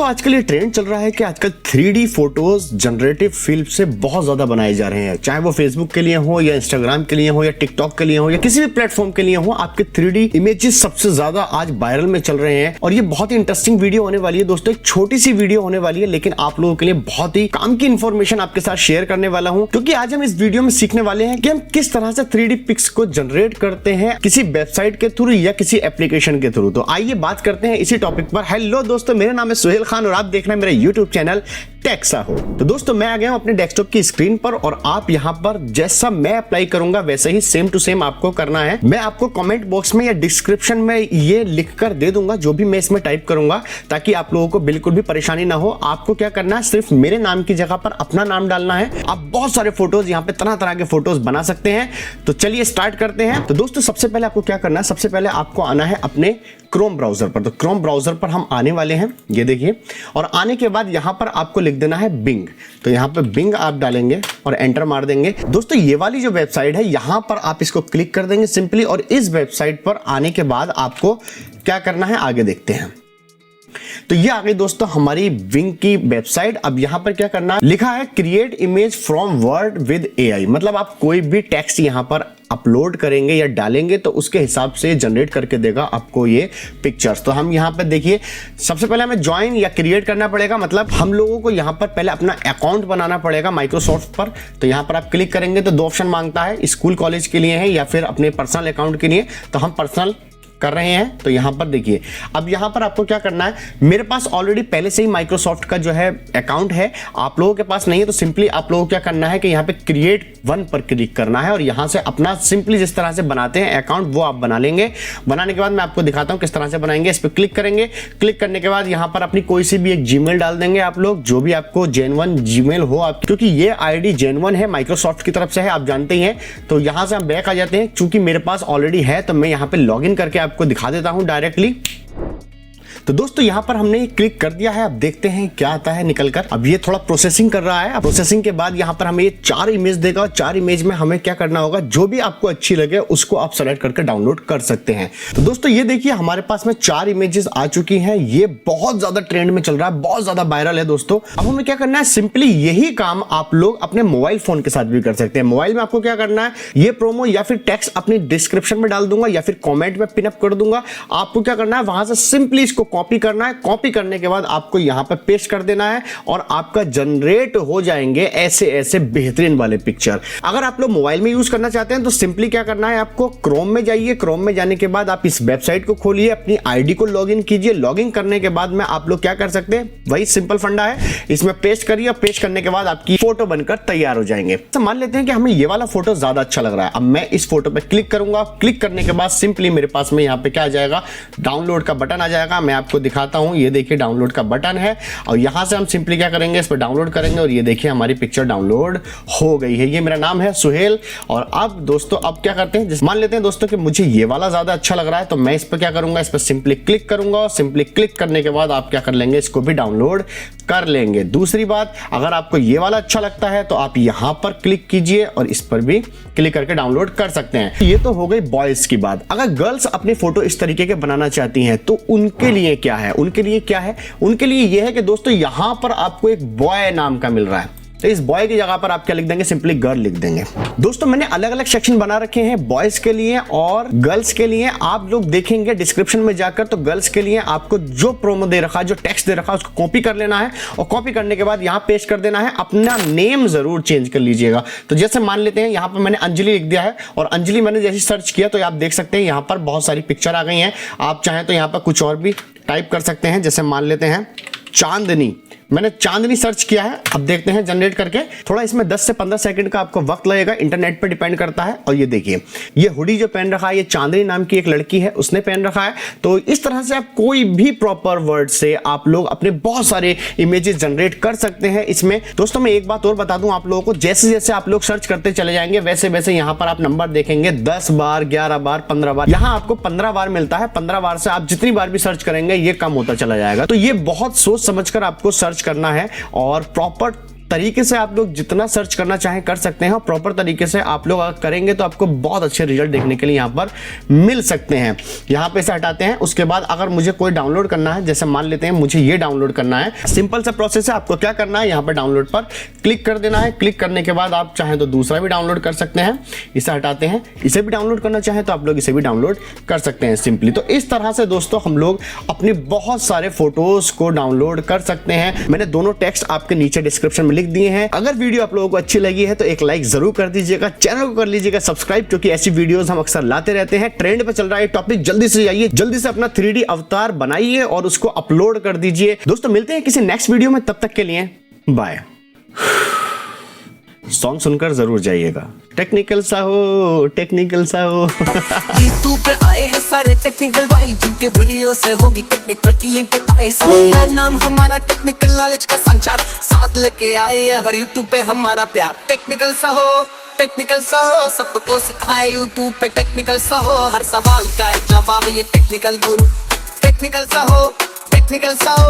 दोस्तों आजकल ये ट्रेंड चल रहा है कि आजकल 3D फोटोज जनरेटिव फिल्म से बहुत ज्यादा बनाए जा रहे हैं, चाहे वो फेसबुक के लिए हो या इंस्टाग्राम के लिए हो या टिकटॉक के लिए हो या किसी भी प्लेटफॉर्म के लिए हो। आपके 3D इमेजेस सबसे ज्यादा आज वायरल में चल रहे हैं और ये बहुत ही इंटरेस्टिंग वीडियो होने वाली है दोस्तों। एक छोटी सी वीडियो होने वाली है लेकिन आप लोगों के लिए बहुत ही काम की इंफॉर्मेशन आपके साथ शेयर करने वाला हूं, क्योंकि आज हम इस वीडियो में सीखने वाले हैं कि हम किस तरह से 3D पिक्स को जनरेट करते हैं किसी वेबसाइट के थ्रू या किसी एप्लीकेशन के थ्रू। तो आइए बात करते हैं इसी टॉपिक पर। हेलो दोस्तों, मेरा नाम है सुहेल खान और आप देख रहे हैं मेरा यूट्यूब चैनल टेक्साहो। तो दोस्तों मैं आ गया हूं अपने डेस्कटॉप की स्क्रीन पर और आप यहां पर जैसा मैं अप्लाई करूंगा वैसे ही सेम टू सेम आपको करना है। मैं आपको कमेंट बॉक्स में या डिस्क्रिप्शन में ये लिखकर दे दूंगा जो भी मैं इसमें टाइप करूंगा, ताकि आप लोगों को बिल्कुल भी परेशानी ना हो। आपको क्या करना है, सिर्फ मेरे नाम की जगह पर अपना नाम डालना है। आप बहुत सारे फोटोज यहाँ पे तरह तरह के फोटोज बना सकते हैं। तो चलिए स्टार्ट करते हैं। तो दोस्तों सबसे पहले आपको क्या करना है, सबसे पहले आपको आना है अपने क्रोम ब्राउजर पर। तो क्रोम ब्राउजर पर हम आने वाले हैं, ये देखिए। और आने के बाद यहां पर आपको लिख देना है बिंग। तो यहां पे बिंग आप डालेंगे और एंटर मार देंगे। दोस्तों ये वाली जो वेबसाइट है यहां पर आप इसको क्लिक कर देंगे सिंपली, और इस वेबसाइट पर आने के बाद आपको क्या करना है आगे देखते हैं। तो ये आ गई दोस्तों हमारी बिंग की वेबसाइट। अब यहां पर क्या करना है, लिखा है create image from word with AI. मतलब आप कोई भी टेक्स्ट यहां पर अपलोड करेंगे या डालेंगे तो उसके हिसाब से जनरेट करके देगा आपको ये पिक्चर्स। तो हम यहाँ पर देखिए, सबसे पहले हमें ज्वाइन या क्रिएट करना पड़ेगा। मतलब हम लोगों को यहाँ पर पहले अपना अकाउंट बनाना पड़ेगा माइक्रोसॉफ्ट पर। तो यहाँ पर आप क्लिक करेंगे तो दो ऑप्शन मांगता है, स्कूल कॉलेज के लिए है या फिर अपने पर्सनल अकाउंट के लिए। तो हम पर्सनल कर रहे हैं। तो यहां पर देखिए, अब यहां पर आपको क्या करना है, मेरे पास ऑलरेडी पहले से ही माइक्रोसॉफ्ट का जो है अकाउंट है, आप लोगों के पास नहीं है तो सिंपली आप लोगों को क्या करना है कि यहां पे क्रिएट वन पर क्लिक करना है और यहां से अपना सिंपली जिस तरह से बनाते हैं अकाउंट वो आप बना लेंगे। बनाने के बाद मैं आपको दिखाता हूं किस तरह से बनाएंगे। इस पर क्लिक करेंगे, क्लिक करने के बाद यहां पर अपनी कोई सी भी एक जीमेल डाल देंगे आप लोग, जो भी आपको जेन्युइन जीमेल हो आप, क्योंकि ये आईडी जेन्युइन है, माइक्रोसॉफ्ट की तरफ से है, आप जानते ही हैं। तो यहां से हम बैक आ जाते हैं, चूंकि मेरे पास ऑलरेडी है तो मैं यहां पे लॉग इन करके आपको दिखा देता हूं डायरेक्टली। तो दोस्तों यहां पर हमने क्लिक कर दिया है। अब देखते हैं क्या आता है निकलकर। अब ये थोड़ा प्रोसेसिंग कर रहा है। प्रोसेसिंग के बाद यहां पर हमें ये 4 इमेज देगा और 4 इमेज में हमें क्या करना होगा, जो भी आपको अच्छी लगे उसको आप सेलेक्ट करके डाउनलोड कर सकते हैं। तो दोस्तों ये देखिए हमारे पास में 4 इमेजेस आ चुकी हैं। ये बहुत ज्यादा ट्रेंड में चल रहा है, बहुत ज्यादा वायरल है दोस्तों। अब हमें क्या करना है, सिंपली यही काम आप लोग अपने मोबाइल फोन के साथ भी कर सकते हैं। मोबाइल में आपको क्या करना है, ये प्रोमो या फिर टेक्स्ट अपनी डिस्क्रिप्शन में डाल दूंगा या फिर कॉमेंट में पिन अप कर दूंगा। आपको क्या करना है, वहां से सिंपली इसको कॉपी करना है। कॉपी करने के बाद आपको यहां पर पेस्ट कर देना है और आपका जनरेट हो जाएंगे ऐसे ऐसे बेहतरीन वाले पिक्चर। अगर आप लोग मोबाइल में यूज करना चाहते हैं तो सिंपली क्या करना है, आपको क्रोम में जाइए। क्रोम में जाने के बाद आप इस वेबसाइट को खोलिए, अपनी आईडी को लॉगिन कीजिए। लॉगिन करने के बाद में आप लोग क्या कर सकते हैं, वही सिंपल फंडा है, इसमें पेस्ट करिए और पेस्ट करने के बाद आपकी फोटो बनकर तैयार हो जाएंगे। तो मान लेते हैं कि हमें ये वाला फोटो ज्यादा अच्छा लग रहा है। अब मैं इस फोटो पे क्लिक करूंगा। क्लिक करने के बाद सिंपली मेरे पास में यहाँ पे क्या आ जाएगा, डाउनलोड का बटन आ जाएगा। मैं आपको दिखाता हूं, ये देखिए डाउनलोड का बटन है और यहां से हम सिंपली क्या करेंगे, इस पर डाउनलोड करेंगे और ये देखिए हमारी पिक्चर डाउनलोड हो गई है। ये मेरा नाम है सुहेल। और अब दोस्तों अब क्या करते हैं, मान लेते हैं दोस्तों कि मुझे ये वाला ज्यादा अच्छा लग रहा है, तो मैं इस पर क्या करूंगा, इस पर सिंपली क्लिक करूंगा और सिंपली क्लिक करने के बाद आप क्या कर लेंगे, इसको भी डाउनलोड कर लेंगे। दूसरी बात, अगर आपको ये वाला अच्छा लगता है तो आप यहां पर क्लिक कीजिए और इस पर भी क्लिक करके डाउनलोड कर सकते हैं। ये तो हो गई बॉयज की बात। अगर गर्ल्स अपनी फोटो इस तरीके के बनाना चाहती हैं तो उनके लिए क्या है, उनके लिए क्या है, उनके लिए यह है कि दोस्तों यहां पर आपको एक बॉय नाम का मिल रहा है। तो इस बॉय की जगह पर आप क्या लिख देंगे, सिंपली गर्ल लिख देंगे। दोस्तों मैंने अलग अलग सेक्शन बना रखे हैं बॉयज के लिए और गर्ल्स के लिए। आप लोग देखेंगे डिस्क्रिप्शन में जाकर, तो गर्ल्स के लिए आपको जो प्रोमो दे रखा है, जो टेक्स्ट दे रखा है, उसको कॉपी कर लेना है और कॉपी करने के बाद यहां पेस्ट कर देना है। अपना नेम जरूर चेंज कर लीजिएगा। तो जैसे मान लेते हैं यहां पर मैंने अंजलि लिख दिया है और अंजलि मैंने जैसे सर्च किया तो आप देख सकते हैं यहां पर बहुत सारी पिक्चर आ गई हैं। आप चाहें तो यहां पर कुछ और भी टाइप कर सकते हैं, जैसे मान लेते हैं चांदनी। मैंने चांदनी सर्च किया है। अब देखते हैं जनरेट करके। थोड़ा इसमें 10 से 15 सेकंड का आपको वक्त लगेगा, इंटरनेट पे डिपेंड करता है। और ये देखिए ये हुडी जो पहन रखा है, ये चांदनी नाम की एक लड़की है, उसने पहन रखा है। तो इस तरह से आप कोई भी प्रॉपर वर्ड से आप लोग अपने बहुत सारे इमेजेस जनरेट कर सकते हैं इसमें। दोस्तों मैं एक बात और बता दूं आप लोगों को, जैसे जैसे आप लोग सर्च करते चले जाएंगे वैसे वैसे यहां पर आप नंबर देखेंगे 10 बार, 11 बार, 15 बार। यहां आपको 15 बार मिलता है। 15 बार से आप जितनी बार भी सर्च करेंगे ये कम होता चला जाएगा। तो ये बहुत सोच समझकर आपको सर्च करना है और प्रॉपर तरीके से आप लोग जितना सर्च करना चाहें कर सकते हैं, और प्रॉपर तरीके से आप लोग अगर करेंगे तो आपको बहुत अच्छे रिजल्ट देखने के लिए यहाँ पर मिल सकते हैं। यहाँ पे से हटाते हैं। उसके बाद अगर मुझे कोई डाउनलोड करना है, जैसे मान लेते हैं मुझे ये डाउनलोड करना है, सिंपल सा प्रोसेस है। आपको क्या करना है, यहाँ पर डाउनलोड पर क्लिक कर देना है। क्लिक करने के बाद आप चाहें तो दूसरा भी डाउनलोड कर सकते हैं। इसे हटाते हैं, इसे भी डाउनलोड करना चाहें तो आप लोग इसे भी डाउनलोड कर सकते हैं सिंपली। तो इस तरह से दोस्तों हम लोग अपनी बहुत सारे फोटोज को डाउनलोड कर सकते हैं। मैंने दोनों टेक्स्ट आपके नीचे डिस्क्रिप्शन में लिख दिए हैं। अगर वीडियो आप लोगों को अच्छी लगी है तो एक लाइक जरूर कर दीजिएगा, चैनल को कर लीजिएगा सब्सक्राइब, क्योंकि ऐसी वीडियोस हम अक्सर लाते रहते हैं। ट्रेंड पे चल रहा है टॉपिक, जल्दी से जाइए, जल्दी से अपना 3D अवतार बनाइए और उसको अपलोड कर दीजिए। दोस्तों मिलते हैं किसी नेक्स्ट वीडियो में, तब तक के लिए बाय। सॉन्ग सुनकर जरूर जाइएगा। टेक्निकल सा हो, टेक्निकल सा हो। यूट्यूब पे आए हैं सारे टेक्निकल भाई, जिनके वीडियो से होगी टेक्निकल की लिंक आए। नाम हमारा टेक्निकल नॉलेज का संचार, साथ लेके आए अगर यूट्यूब पे हमारा प्यार। टेक्निकल सा हो, टेक्निकल सा हो, सबको सिखाए यूट्यूब पे टेक्निकल सा हो। हर सवाल का जवाब ये टेक्निकल गुरु। टेक्निकल सा हो, टेक्निकल सा हो।